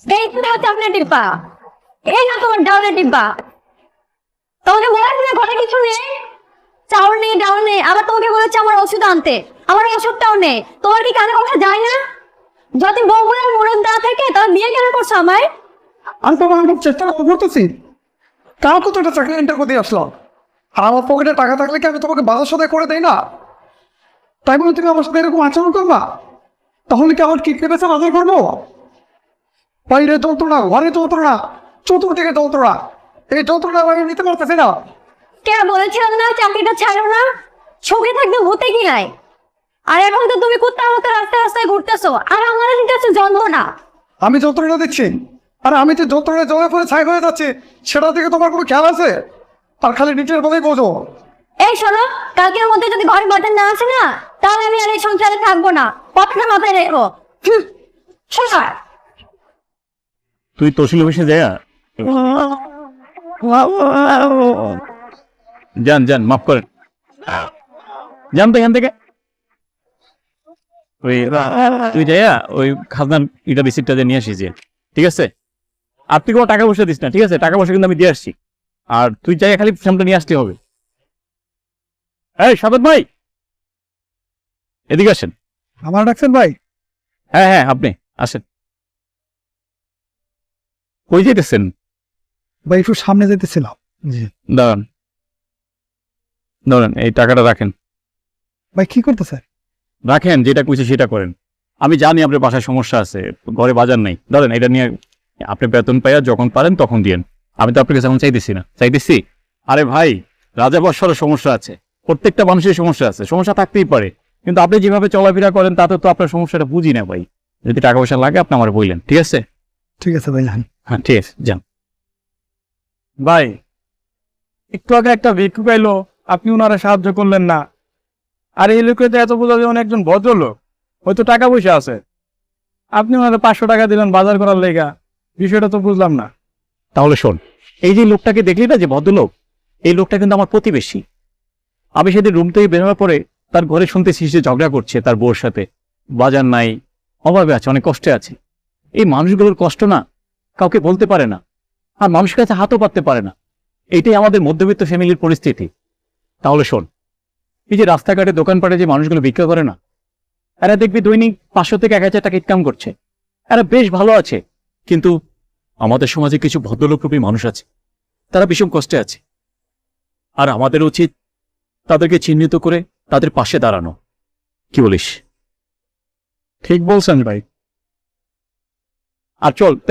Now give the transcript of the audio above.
এই তো হচ্ছে আপনার ডিব্বা, এই না তোমার ডাউনের ডিব্বা। তোমাকে বলেছি না ঘরে কিছু নেই, চাউল নেই, ডাউল নেই, আবার তোমাকে বলেছে আমার ওষুধ আনতে, আমার ওষুধটাও নেই। তোমার কি কানে কথা যায় না? যদি বউগুলোর মরণ দেওয়া থাকে তাহলে বিয়ে কেন করছো আমায়? আমি তো আমার চেষ্টা করতেছি, তাও তো একটা চাকরি ইন্টারভিউ দিয়ে আসলাম। আর আমার পকেটে টাকা থাকলে কি আমি তোমাকে বাজার সদাই করে দেই না? তাই বলে তুমি আমার সাথে এরকম আচরণ করবা? তাহলে কি আমার কিডনি বেচা বাজার করবো? বাইরে যন্ত্রণা, ঘরে যন্ত্রণা, চতুর্দিকে যন্ত্রণা, এই যন্ত্রণা আমি নিতে পারতেছি না। কে বলেছিলাম না চাকরিটা ছাড়ো না, সুখে থাকবে ভূতে কি নাই। আর এখন তো তুমি কুত্তার মতো রাস্তায় রাস্তায় ঘুরতেছো, আর আমার দিতেছো যন্ত্রণা। আমি যন্ত্রণা দিচ্ছি, আর আমি যে যন্ত্রণায় জমে পড়ে ছাই হয়ে যাচ্ছে সেটা থেকে তোমার কোনো খেয়াল আছে? আর খালি নিজের বলেই বোঝো। এই শোনো, কালকের মধ্যে যদি ঘরে বাজার না আসে না, তাহলে আমি আর এই সংসারে থাকবো না। কথাটা মাথায় রেখো। শোনো, তুই তহসিল অফিসে যা, যান যান, মাফ করেন, যান তো এখান থেকে। ওই তুই যাইয়া ওই খাজনার এটা রিসিপ্টটা দিয়ে নিয়ে আসিস যে, ঠিক আছে? আর তুই কোনো টাকা পয়সা দিস না, ঠিক আছে? টাকা পয়সা কিন্তু আমি দিয়ে আসছি। আর তুই যাইয়া খালি সামনে নিয়ে আসতে হবে। এই সাদত ভাই, এদিকে আসেন। আমার ডাকছেন ভাই? হ্যাঁ হ্যাঁ, আপনি আসেন। কই যেতেছেন? ভাই একটু সামনে যেতেছিলাম। জি দাঁড়ান দাঁড়ান, এই টাকাটা রাখেন। ভাই, কি করতেছে? রাখেন, যেটা কইছে সেটা করেন। আমি জানি আপনার বাসায় সমস্যা আছে, ঘরে বাজার নেই। ধরেন এটা নিয়ে আপনি বেতন পাইয়া যখন পারেন তখন দিয়েন। আমি তো আপনার কাছে এখন চাইতেছি না, চাইতেছি। আরে ভাই, রাজা বৎসরের সমস্যা আছে, প্রত্যেকটা মানুষের সমস্যা আছে, সমস্যা থাকতেই পারে। কিন্তু আপনি যেভাবে চলাফেরা করেন তাতে তো আপনার সমস্যাটা বুঝি না ভাই। যদি টাকা পয়সা লাগে আপনি আমার বললেন, ঠিক আছে? ঠিক আছে ভাই, হ্যাঁ ঠিক আছে, যান। ভাই, একটু আগে একটা ভিক্ষুক আইলো, আপনি ওনারা সাহায্য করলেন না। আর এই লোকের তো এত বোঝা যেমন একজন ভদ্রলোক, হয়তো টাকা পয়সা আছে, আপনি ওনারা 500 টাকা দিলেন বাজার করার লেগা। বিষয়টা তো বুঝলাম না। তাহলে শোন, এই যে লোকটাকে দেখলি না, যে ভদ্রলোক, এই লোকটা কিন্তু আমার প্রতিবেশী। আমি সেদিন রুম থেকে বের হওয়ার পরে তার ঘরে শুনতেছি সে ঝগড়া করছে তার বউর সাথে। বাজার নাই, অভাবে আছে, অনেক কষ্টে আছে। এই মানুষগুলোর কষ্ট না কাউকে বলতে পারে না, আর মানুষের কাছে হাতও পাততে পারে না। এইটাই আমাদের মধ্যবিত্ত ফ্যামিলির পরিস্থিতি। তাহলে শোন, এই যে রাস্তাঘাটে দোকানপাটে যে মানুষগুলো ভিক্ষা করে না, এরা দেখবি দৈনিক 500 থেকে 1000 টাকা ইনকাম করছে, এরা বেশ ভালো আছে। কিন্তু আমাদের সমাজে কিছু ভদ্রলোকরূপী মানুষ আছে, তারা ভীষণ কষ্টে আছে। আর আমাদের উচিত তাদেরকে চিহ্নিত করে তাদের পাশে দাঁড়ানো। কি বলিস? ঠিক বলছেন ভাই। আর চল তাহলে